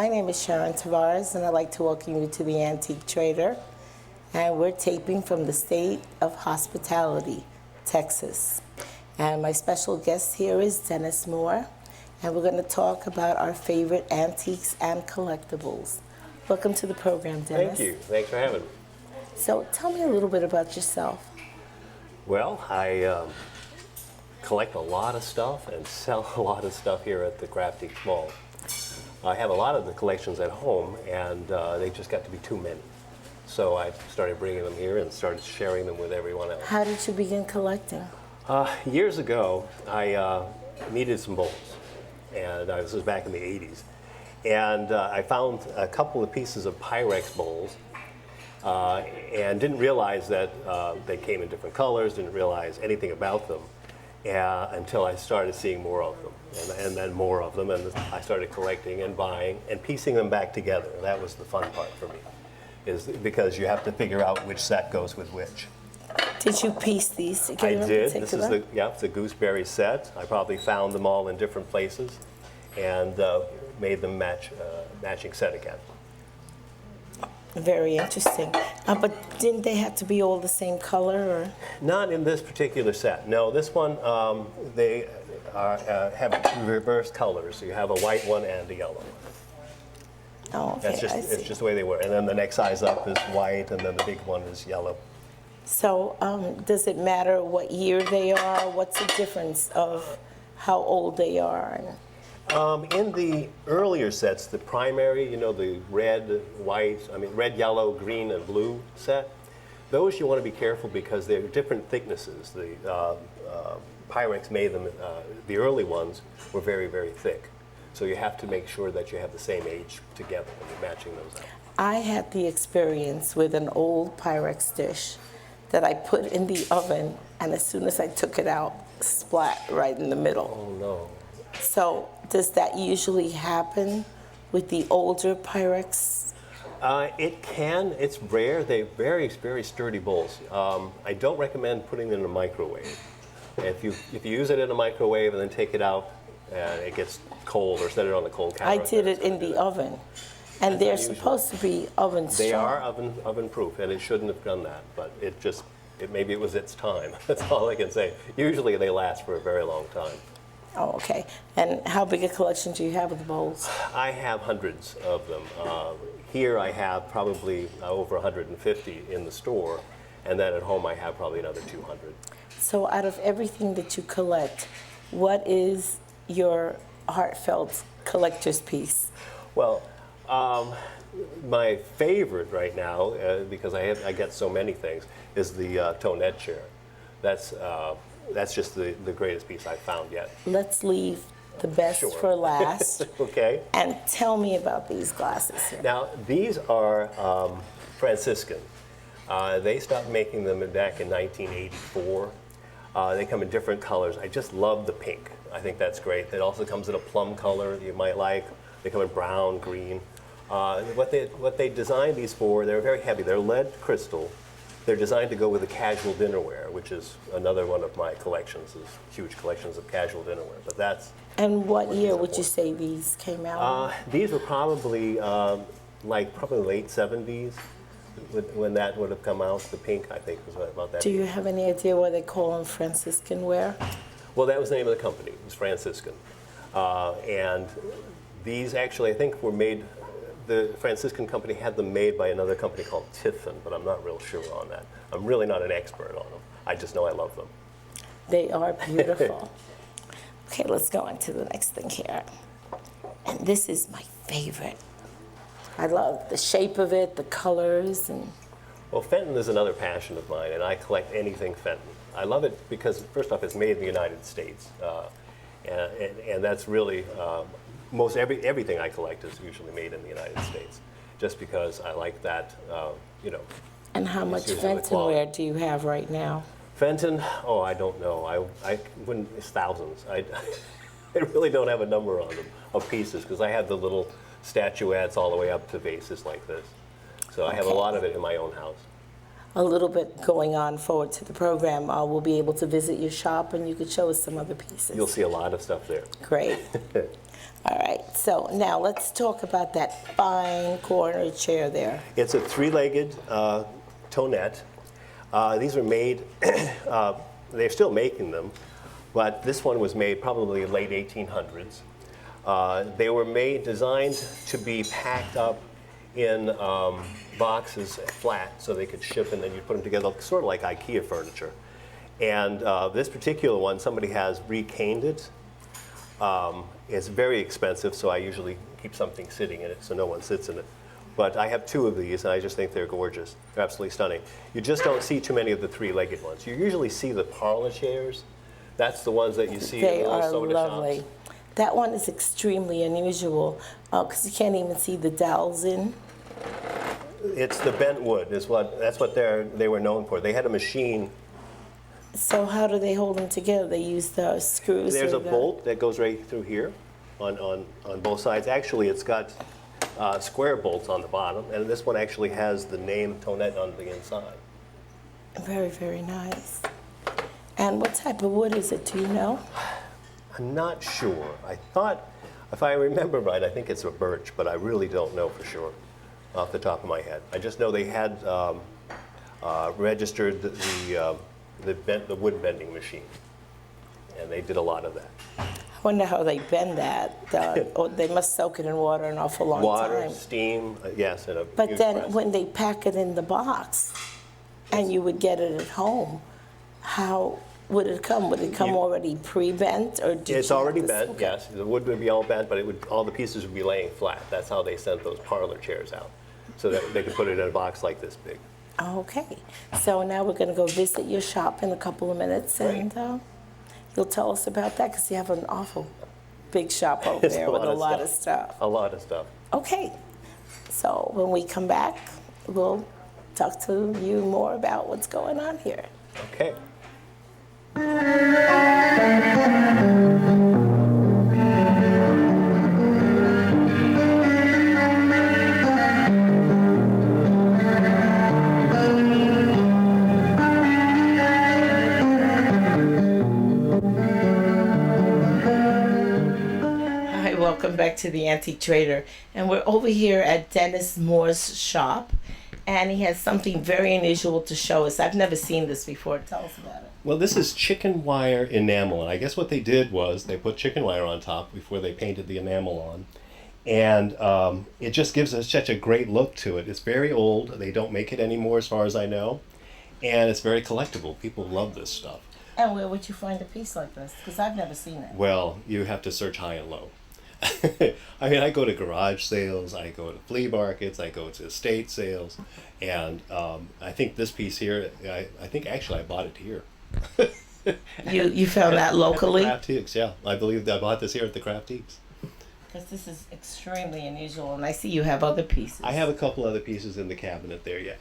My name is Sharon Tavares, and I'd like to welcome you to the Antique Trader. And we're taping from the state of Hospitality, Texas. And my special guest here is Dennis Moore, and we're going to talk about our favorite antiques and collectibles. Welcome to the program, Dennis. Thank you. Thanks for having me. So tell me a little bit about yourself. Well, I collect a lot of stuff and sell a lot of stuff here at the Crafty Mall. I have a lot of the collections at home, and they just got to be too many. So I started bringing them here and started sharing them with everyone else. How did you begin collecting? Years ago, I needed some bowls, and this was back in the 80s. And I found a couple of pieces of Pyrex bowls and didn't realize that they came in different colors, didn't realize anything about them until I started seeing more of them, and then more of them, and I started collecting and buying and piecing them back together. That was the fun part for me, is because you have to figure out which set goes with which. Did you piece these together? I did. This is the gooseberry set. I probably found them all in different places and made them matching set again. Very interesting. But didn't they have to be all the same color? Or? Not in this particular set. No, this one, they have reverse colors. So you have a white one and a yellow one. Oh, okay, It's just the way they were. And then the next size up is white, and then the big one is yellow. So does it matter what year they are? What's the difference of how old they are? In the earlier sets, the primary, the red, white, red, yellow, green, and blue set, those you want to be careful because they're different thicknesses. The Pyrex made them, the early ones were very, very thick. So you have to make sure that you have the same age together when you're matching those up. I had the experience with an old Pyrex dish that I put in the oven, and as soon as I took it out, splat right in the middle. Oh, no. So does that usually happen with the older Pyrex? It can. It's rare. They're very, very sturdy bowls. I don't recommend putting them in a microwave. If you use it in a microwave and then take it out and it gets cold, or set it on the cold counter. I did it in the oven. And they're supposed to be oven strong. They are oven proof, and it shouldn't have done that. But maybe it was its time. That's all I can say. Usually they last for a very long time. Oh, okay. And how big a collection do you have of the bowls? I have hundreds of them. Here I have probably over 150 in the store, and then at home I have probably another 200. So out of everything that you collect, what is your heartfelt collector's piece? Well, my favorite right now, because I get so many things, is the Tonette chair. That's just the greatest piece I've found yet. Let's leave the best for last. Okay. And tell me about these glasses here. Now, these are Franciscan. They stopped making them back in 1984. They come in different colors. I just love the pink. I think that's great. It also comes in a plum color that you might like. They come in brown, green. What they designed these for, they're very heavy. They're lead crystal. They're designed to go with the casual dinnerware, which is another one of my collections, is huge collections of casual dinnerware. But that's. And what year would you say these came out? These were probably probably late 70s when that would have come out. The pink, I think, was about that. Do you have any idea why they call them Franciscan ware? Well, that was the name of the company. It was Franciscan. And these actually, I think, were made. The Franciscan company had them made by another company called Tiffin, but I'm not real sure on that. I'm really not an expert on them. I just know I love them. They are beautiful. Okay, let's go on to the next thing here. And this is my favorite. I love the shape of it, the colors, and. Well, Fenton is another passion of mine, and I collect anything Fenton. I love it because, first off, it's made in the United States, and that's really. Most everything I collect is usually made in the United States, just because I like that, And how much Fenton ware do you have right now? Fenton? Oh, I don't know. I wouldn't. It's thousands. I really don't have a number on them of pieces because I have the little statuettes all the way up to vases like this. So I have a lot of it in my own house. a little bit going on forward to the program, we'll be able to visit your shop and you could show us some other pieces. You'll see a lot of stuff there. Great. All right, so now let's talk about that fine corner chair there. It's a three-legged tonette. These were made, they're still making them, but this one was made probably late 1800s. They were designed to be packed up in boxes flat so they could ship, and then you put them together sort of like IKEA furniture. And this particular one, somebody has recaned it. It's very expensive, so I usually keep something sitting in it so no one sits in it. But I have two of these, and I just think they're gorgeous. They're absolutely stunning. You just don't see too many of the three-legged ones. You usually see the parlor chairs. That's the ones that you see They in the are little soda lovely. shops. That one is extremely unusual because you can't even see the dowels in. It's the bent wood. That's what they were known for. They had a machine. So how do they hold them together? They use the screws? There's or a bolt that goes right through here on both sides. Actually, it's got square bolts on the bottom, and this one actually has the name Tonette on the inside. Very, very nice. And what type of wood is it? Do you know? I'm not sure. I thought, if I remember right, I think it's a birch, but I really don't know for sure off the top of my head. I just know they had registered the wood bending machine, and they did a lot of that. I wonder how they bend that. Or they must soak it in water an awful long Water, time. steam, yes, and a But huge then press. when they pack it in the box and you would get it at home, how would it come? Would it come already pre-bent, or did It's you have already to bent, soak it? yes. The wood would be all bent, but all the pieces would be laying flat. That's how they sent those parlor chairs out, so that they could put it in a box like this big. Okay, so now we're going to go visit your shop in a couple of minutes, and you'll tell us about that because you have an awful big shop over It's there with a lot of stuff. A lot of stuff. Okay, so when we come back, we'll talk to you more about what's going on here. Okay. Hi, welcome back to the Antique Trader. And we're over here at Dennis Moore's shop, and he has something very unusual to show us. I've never seen this before. Tell us about it. Well, this is chicken wire enamel, and I guess what they did was they put chicken wire on top before they painted the enamel on, and it just gives us such a great look to it. It's very old. They don't make it anymore, as far as I know, and it's very collectible. People love this stuff. And where would you find a piece like this? Because I've never seen it. Well, you have to search high and low. I mean, I go to garage sales, I go to flea markets, I go to estate sales, and I think this piece here, I think actually I bought it here. You found that locally? Craftiques, yeah. I believe I bought this here at the Craftiques. Because this is extremely unusual, and I see you have other pieces. I have a couple other pieces in the cabinet there, yes.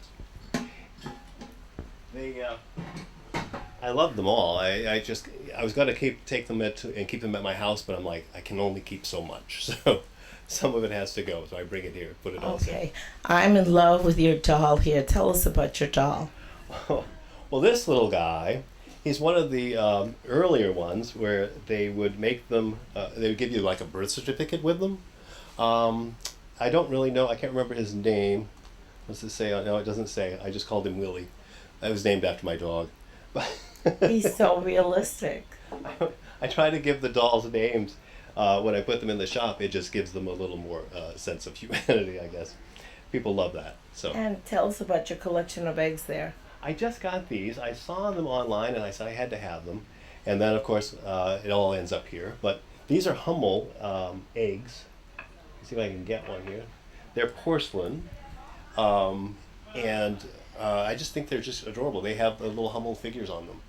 I love them all. I was going to take them and keep them at my house, but I'm like, I can only keep so much. So some of it has to go. So I bring it here, put it all Okay. I'm in love with your doll here. Tell us about your doll. Well, this little guy, he's one of the earlier ones where they would make them, they would give you like a birth certificate with them. I don't really know, I can't remember his name. What's it say? No, it doesn't say. I just called him Willie. That was named after my dog. He's so realistic. I try to give the dolls names when I put them in the shop. It just gives them a little more sense of humanity, I guess. People love that. So. And tell us about your collection of eggs there. I just got these. I saw them online and I said I had to have them. And then, of course, it all ends up here. But these are Hummel eggs. Let's see if I can get one here. They're porcelain. And I just think they're just adorable. They have the little Hummel figures on them.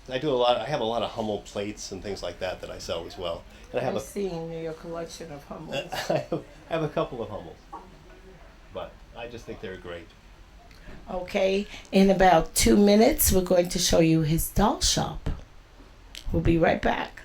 I have a lot of Hummel plates and things like that I sell as well. And I have I'm seeing your collection of Hummels. I have a couple of Hummels. But I just think they're great. Okay, in about 2 minutes, we're going to show you his doll shop. We'll be right back.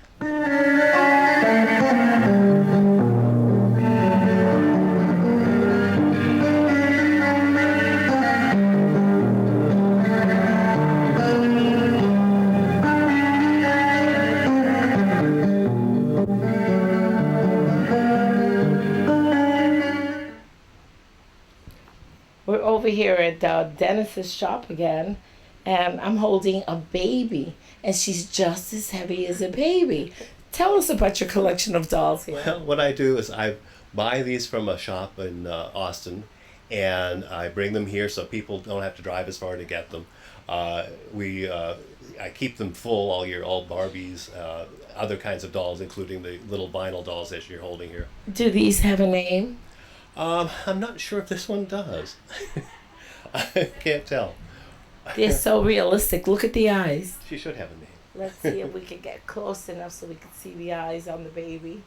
here at Dennis's shop again, and I'm holding a baby, and she's just as heavy as a baby. Tell us about your collection of dolls here. Well, what I do is I buy these from a shop in Austin, and I bring them here so people don't have to drive as far to get them. I keep them full all year, all Barbies, other kinds of dolls, including the little vinyl dolls that you're holding here. Do these have a name? I'm not sure if this one does. I can't tell. They're so realistic. Look at the eyes. She should have a name. Let's see if we can get close enough so we can see the eyes on the baby.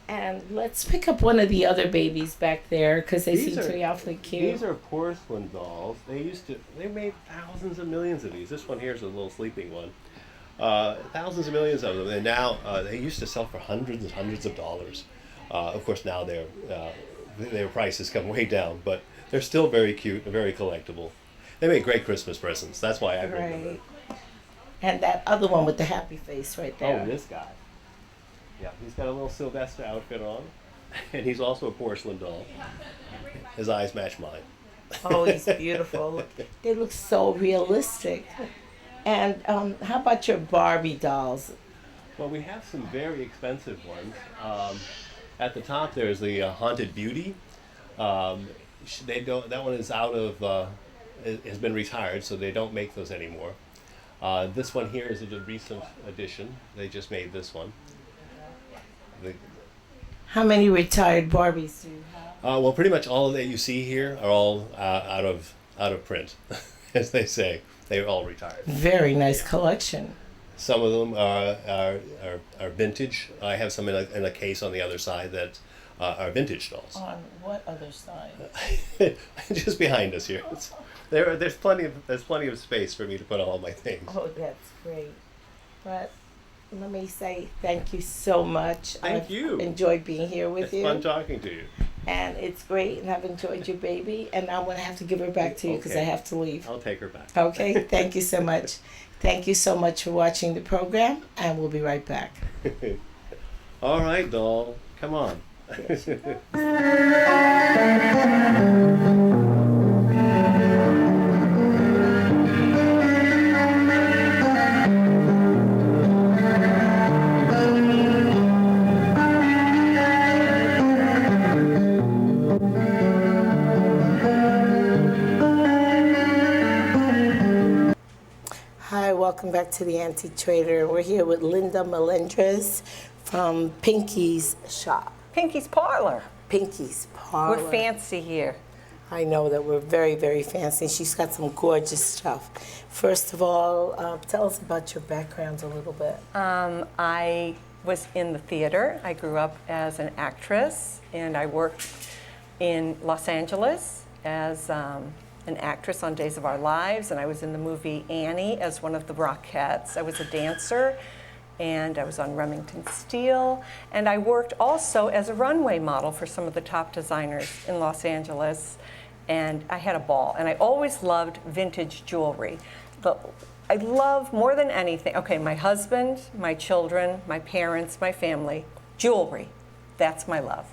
And let's pick up one of the other babies back there because they seem to be awfully cute. These are porcelain dolls. They made thousands of millions of these. This one here is a little sleeping one. Thousands of millions of them. And now they used to sell for hundreds and hundreds of dollars. Of course, now their prices come way down, but they're still very cute and very collectible. They make great Christmas presents. That's why I bring them. And that other one with the happy face right there. Oh, this guy. Yeah, he's got a little Sylvester outfit on, and he's also a porcelain doll. His eyes match mine. Oh, he's beautiful. They look so realistic. And how about your Barbie dolls? Well, we have some very expensive ones. At the top, there's the Haunted Beauty. That one is has been retired, so they don't make those anymore. This one here is a recent addition. They just made this one. How many retired Barbies do you have? Well, pretty much all that you see here are all out of print, as they say. They're all retired. Very nice collection. Some of them are vintage. I have some in a case on the other side that are vintage dolls. On what other side? Just behind us here. There's plenty of space for me to put all my things. Oh, that's great. But let me say thank you so much. Thank you. Enjoyed being here with you. It's fun talking to you. And it's great, and I've enjoyed your baby. And I'm going to have to give her back to you because Okay. I have to leave. I'll take her back. Okay, thank you so much. Thank you so much for watching the program, and we'll be right back. All right, doll. Come on. Hi, welcome back to the Antique Trader. We're here with Linda Melendres from Pinky's shop. Pinky's Parlor. Pinky's Parlor. We're fancy here. I know that we're very, very fancy. She's got some gorgeous stuff. First of all, tell us about your background a little bit. I was in the theater. I grew up as an actress, and I worked in Los Angeles as an actress on Days of Our Lives, and I was in the movie Annie as one of the Rockettes. I was a dancer, and I was on Remington Steele, and I worked also as a runway model for some of the top designers in Los Angeles, and I had a ball. And I always loved vintage jewelry. But I love more than anything, okay, my husband, my children, my parents, my family, jewelry. That's my love.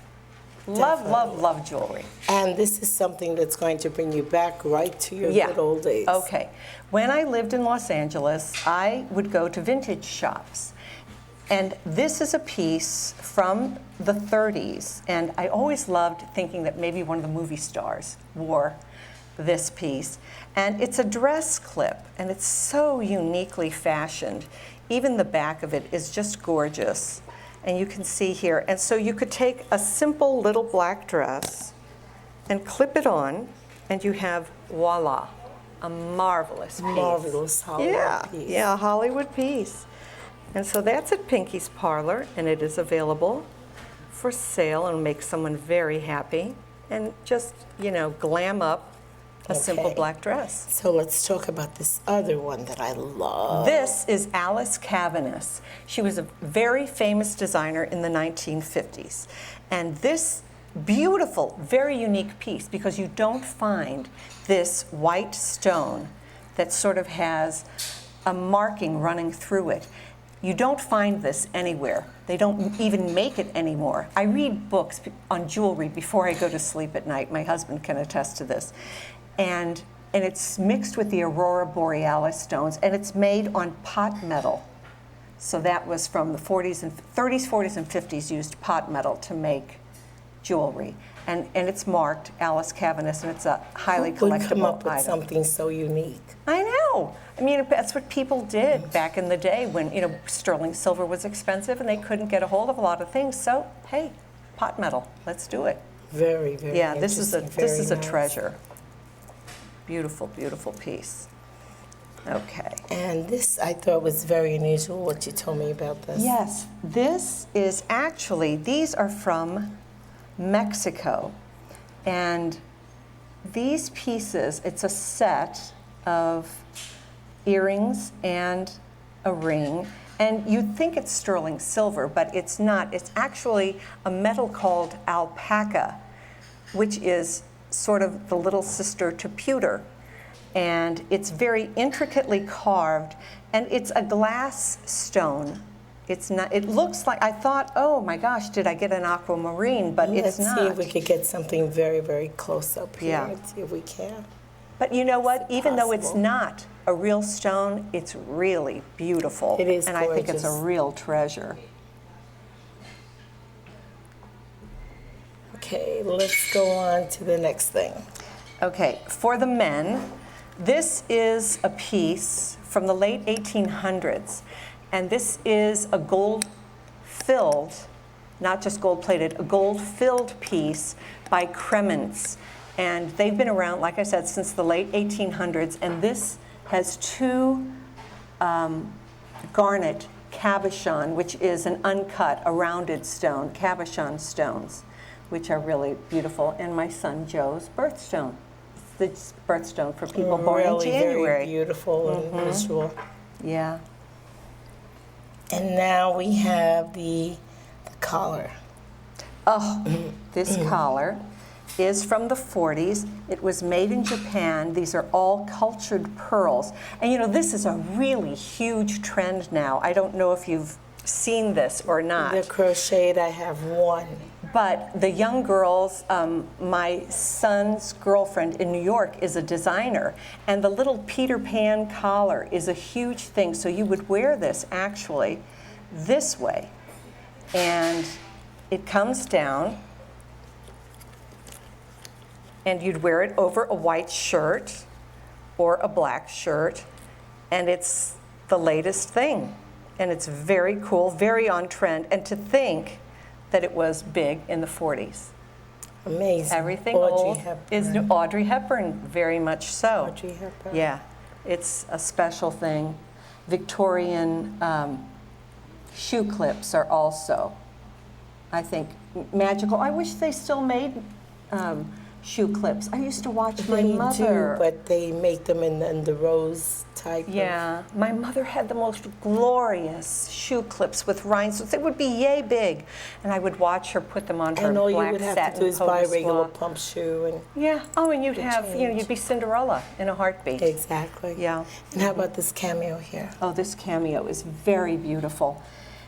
Love, love, love jewelry. And this is something that's going to bring you back right to your good old days. Okay. When I lived in Los Angeles, I would go to vintage shops. And this is a piece from the 30s. And I always loved thinking that maybe one of the movie stars wore this piece. And it's a dress clip, and it's so uniquely fashioned. Even the back of it is just gorgeous. And you can see here. And so you could take a simple little black dress and clip it on, and you have, voila, a marvelous piece. Marvelous Hollywood piece. Yeah, a Hollywood piece. And so that's at Pinky's Parlor, and it is available for sale and make someone very happy and just, you know, glam up a simple Okay. black dress. So let's talk about this other one that I love. This is Alice Cavanis. She was a very famous designer in the 1950s. And this beautiful, very unique piece, because you don't find this white stone that sort of has a marking running through it. You don't find this anywhere. They don't even make it anymore. I read books on jewelry before I go to sleep at night. My husband can attest to this. And it's mixed with the Aurora Borealis stones, and it's made on pot metal. So that was from the 30s, 40s, and 50s used pot metal to make jewelry. And it's marked Alice Cavanis, and it's a highly Who would come collectible up with item. something so unique? I know. I mean, that's what people did back in the day when, sterling silver was expensive and they couldn't get a hold of a lot of things. So, hey, pot metal, let's do it. Very, very Yeah, this is a interesting, very nice. treasure. Beautiful, beautiful piece. Okay. And this, I thought, was very unusual, what you told me about this. Yes, this is actually, these are from Mexico. And these pieces, it's a set of earrings and a ring. And you'd think it's sterling silver, but it's not. It's actually a metal called alpaca, which is sort of the little sister to pewter. And it's very intricately carved, and it's a glass stone. It's not, it looks like, I thought, oh my gosh, did I get an aquamarine? But it's not. Let's see if we could get something very, very close up here. Yeah. Let's see if we can. But you know what? Even though it's possible. not a real stone, it's really beautiful. It is and I think it's a gorgeous. real treasure. Okay, let's go on to the next thing. Okay, for the men, this is a piece from the late 1800s, and this is a gold-filled, not just gold-plated, a gold-filled piece by Kremens. And they've been around, like I said, since the late 1800s, and this has two garnet cabochon, which is an uncut, a rounded stone, cabochon stones, which are really beautiful, and my son Joe's birthstone. It's the birthstone for people born really in January. Very beautiful and visual. Yeah. And now we have the collar. Oh, this collar is from the 40s. It was made in Japan. These are all cultured pearls. And this is a really huge trend now. I don't know if you've seen this or not. The crocheted, I have one. But the young girls, my son's girlfriend in New York is a designer, and the little Peter Pan collar is a huge thing. So you would wear this actually this way, and it comes down, and you'd wear it over a white shirt or a black shirt, and it's the latest thing. And it's very cool, very on trend, and to think that it was big in the 40s. Amazing. Everything Audrey old Hepburn. is new. Audrey Hepburn, very much so. Audrey Hepburn. Yeah, it's a special thing. Victorian shoe clips are also, I think, magical. I wish they still made shoe clips. I used to watch my They mother. do, but they make them in the rose type. Yeah, my mother had the most glorious shoe clips with rhinestones. They would be yay big, and I would watch her put them on her And all you black would have satin to do is buy a pogo regular swab. pump shoe and Yeah. Oh, and you'd The have, change. you'd be Cinderella in a heartbeat. exactly. Yeah. And how about this cameo here? Oh, this cameo is very beautiful.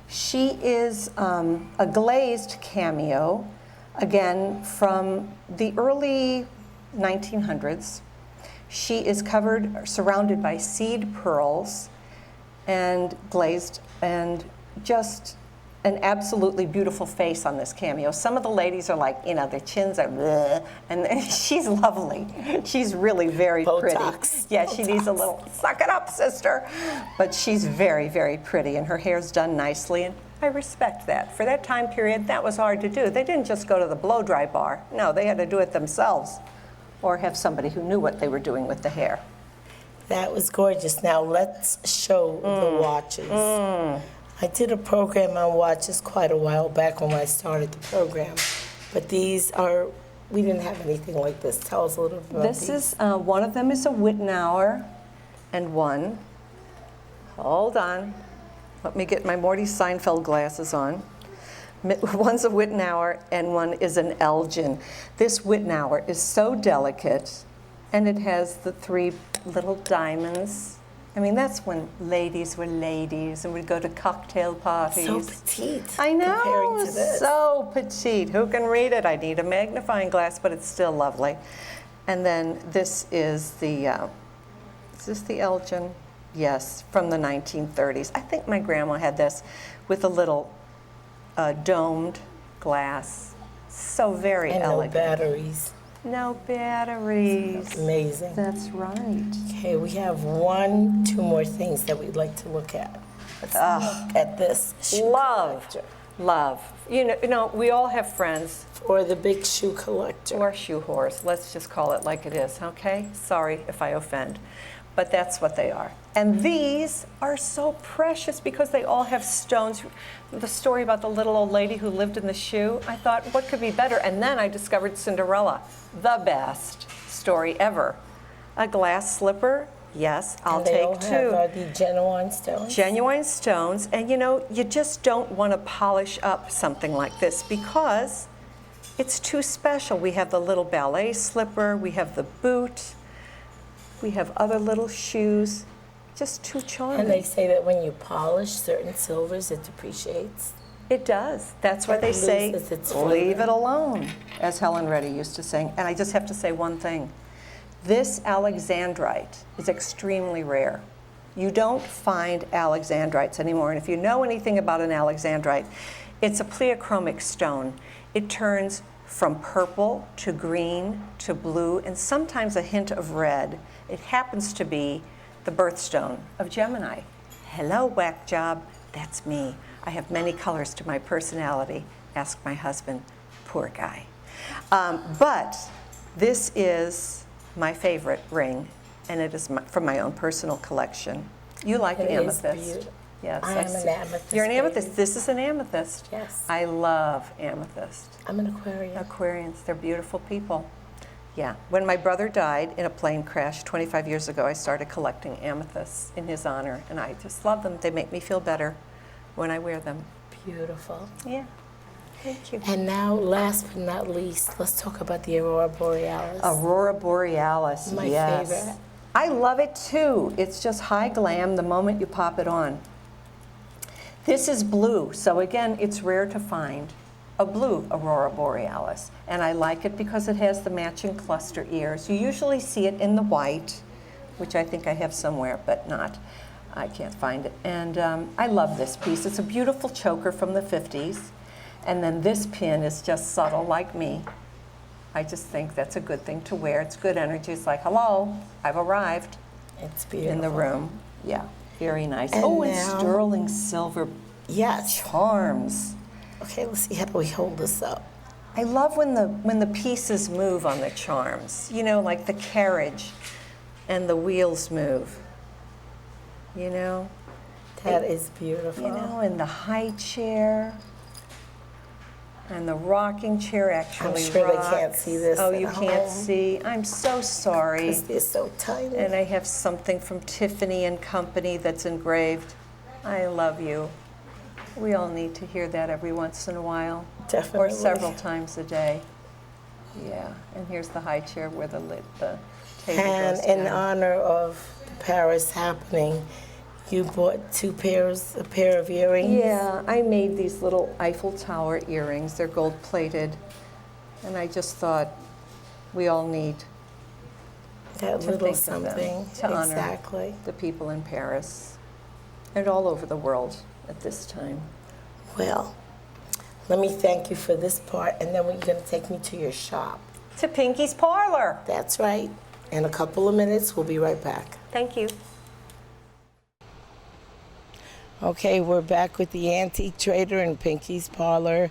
She is a glazed cameo, again, from the early 1900s. She is surrounded by seed pearls and glazed, and just an absolutely beautiful face on this cameo. Some of the ladies are like, their chins are bleh, and she's lovely. She's really very pretty. Botox. Yeah, she needs a little, suck it up, sister. But she's very, very pretty, and her hair's done nicely, and I respect that. For that time period, that was hard to do. They didn't just go to the blow-dry bar. No, they had to do it themselves, or have somebody who knew what they were doing with the hair. That was gorgeous. Now let's show the watches. I did a program on watches quite a while back when I started the program, but these are, we didn't have anything like this. Tell us a little bit about This these. is, one of them is a Wittenauer, and one, hold on, let me get my Morty Seinfeld glasses on. One's a Wittenauer and one is an Elgin. This Wittenauer is so delicate, and it has the 3 little diamonds I mean, that's when ladies were ladies and we'd go to cocktail parties. So petite. I know, comparing to this. so petite. Who can read it? I need a magnifying glass, but it's still lovely. And then this is this the Elgin? Yes, from the 1930s. I think my grandma had this with a little domed glass. So very And no elegant. batteries. No batteries. Amazing. That's right. Okay, we have two more things that we'd like to look at. Let's look at this shoe Love, collector. love. You know, we all have friends Or the big shoe collector. who are shoe whores. Let's just call it like it is, okay? Sorry if I offend, but that's what they are. And these are so precious because they all have stones. The story about the little old lady who lived in the shoe, I thought, what could be better? And then I discovered Cinderella, the best story ever. A glass slipper, yes, I'll And they take all two. have the genuine stones. Genuine stones, and you know, you just don't want to polish up something like this because it's too special. We have the little ballet slipper, we have the boot, we have other little shoes, just too charming. And they say that when you polish certain silvers, it depreciates. It does. That's why It they say, loses its leave flavor. it alone, as Helen Reddy used to sing. And I just have to say one thing. This alexandrite is extremely rare. You don't find alexandrites anymore. And if you know anything about an alexandrite, it's a pleochromic stone. It turns from purple to green to blue and sometimes a hint of red. It happens to be the birthstone of Gemini. Hello, whack job. That's me. I have many colors to my personality. Ask my husband. Poor guy. But this is my favorite ring, and it is from my own personal collection. You like It is amethyst. beautiful. Yes, I am an see. amethyst You're an amethyst. baby. This is an amethyst. Yes. I love amethyst. I'm an Aquarian. Aquarians, they're beautiful people. Yeah. When my brother died in a plane crash 25 years ago, I started collecting amethysts in his honor, and I just love them. They make me feel better when I wear them. Beautiful. Yeah. Thank you. And now, last but not least, let's talk about the Aurora Borealis. Aurora Borealis, My yes. favorite. I love it too. It's just high glam the moment you pop it on. This is blue, so again, it's rare to find a blue Aurora Borealis. And I like it because it has the matching cluster ears. You usually see it in the white, which I think I have somewhere, but not. I can't find it. And I love this piece. It's a beautiful choker from the 50s. And then this pin is just subtle like me. I just think that's a good thing to wear. It's good energy. It's like, hello, I've arrived It's beautiful. in the room. Yeah, very nice. And Oh, and now- sterling silver Yes. charms. Okay, let's see how do we hold this up. I love when the pieces move on the charms. You know, like the carriage and the wheels move. You know? That is beautiful. You know, and the high chair and the rocking chair actually I'm sure they rocks. can't see this Oh, at you can't home. see. I'm so sorry. Because they're so tiny. And I have something from Tiffany and Company that's engraved. I love you. We all need to hear that every once in a while. Definitely. Or several times a day. Yeah, and here's the high chair where the table And goes in down. honor of the Paris happening, you bought a pair of earrings. Yeah, I made these little Eiffel Tower earrings. They're gold plated. And I just thought we all need That to little think of something. them, to honor Exactly. the people in Paris and all over the world at this time. Well, let me thank you for this part, and then you're going to take me to your shop. To Pinky's Parlor. That's right. In a couple of minutes, we'll be right back. Thank you. Okay, we're back with the Antique Trader in Pinky's Parlor.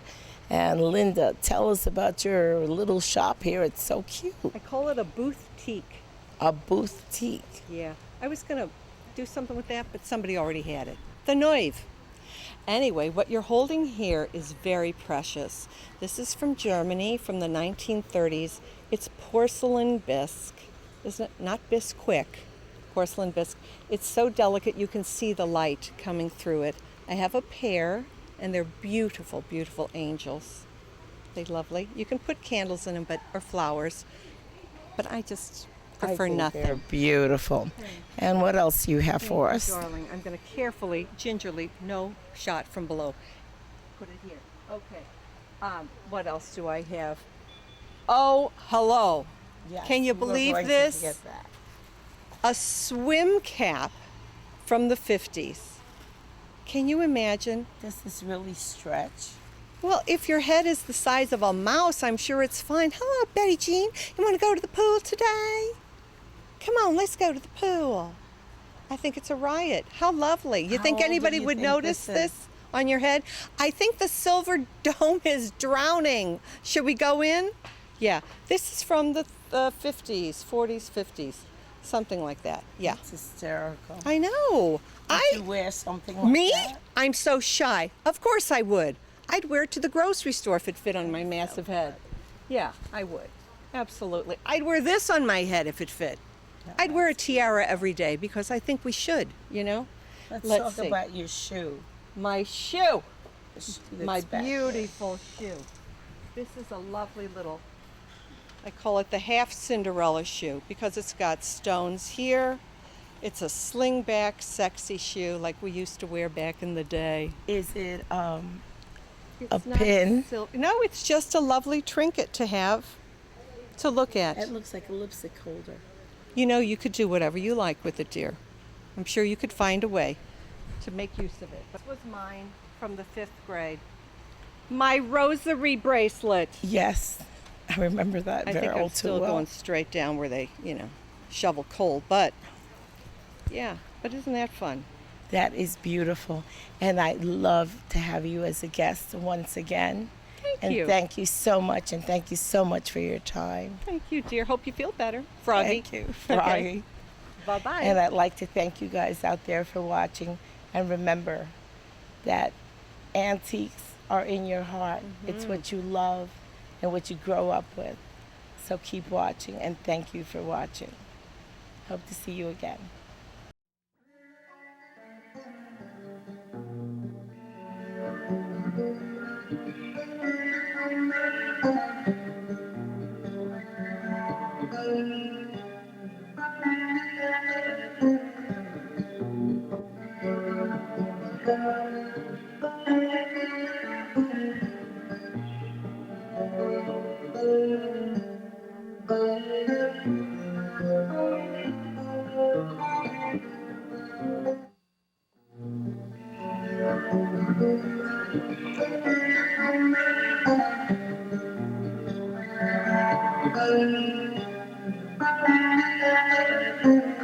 And Linda, tell us about your little shop here. It's so cute. I call it a boutique. A boutique. Yeah, I was going to do something with that, but somebody already had it. The Neuve. Anyway, what you're holding here is very precious. This is from Germany from the 1930s. It's porcelain bisque. Isn't it? Not Bisquick. Porcelain bisque. It's so delicate you can see the light coming through it. I have a pair, and they're beautiful, beautiful angels. They're lovely. You can put candles in them, or flowers. But I just Good for think nothing. they're beautiful. And what else you have for us? Darling, I'm going to carefully, gingerly, no shot from below. Put it here. Okay. What else do I have? Oh, hello. Yes, Can you we were believe going to this? forget that. A swim cap from the 50s. Can you imagine? Does this really stretch? Well, if your head is the size of a mouse, I'm sure it's fine. Hello, Betty Jean. You want to go to the pool today? Come on, let's go to the pool. I think it's a riot. How lovely. You How think old do anybody you would think notice this is? this on your head? I think the silver dome is drowning. Should we go in? Yeah. This is from the 50s, 40s, 50s. Something like that. Yeah. It's hysterical. I know. Would you wear something like Me? that? I'm so shy. Of course I would. I'd wear it to the grocery store if it fit on my massive head. Yeah, I would. Absolutely. I'd wear this on my head if it fit. I'd wear a tiara every day because I think we should, you know? Let's Let's talk see. about your shoe. My shoe. The shoe that's My back there. beautiful shoe. This is a lovely little, I call it the half Cinderella shoe because it's got stones here. It's a slingback sexy shoe like we used to wear back in the day. Is it It's not pin? No, it's just a lovely trinket to have, to look at. It looks like a lipstick holder. You know, you could do whatever you like with it, dear. I'm sure you could find a way to make use of it. This was mine from the 5th grade. My rosary bracelet. Yes, I remember that I very think I'm old too still well. going straight down where they, shovel coal. But, yeah, but isn't that fun? That is beautiful, and I'd love to have you as a guest once again. Thank you. Thank you so much, and thank you so much for your time. Thank you, dear. Hope you feel better. Froggy. Thank you, Froggy. Bye-bye. And I'd like to thank you guys out there for watching. And remember that antiques are in your heart. It's what you love and what you grow up with. So keep watching, and thank you for watching. Hope to see you again. Thank you.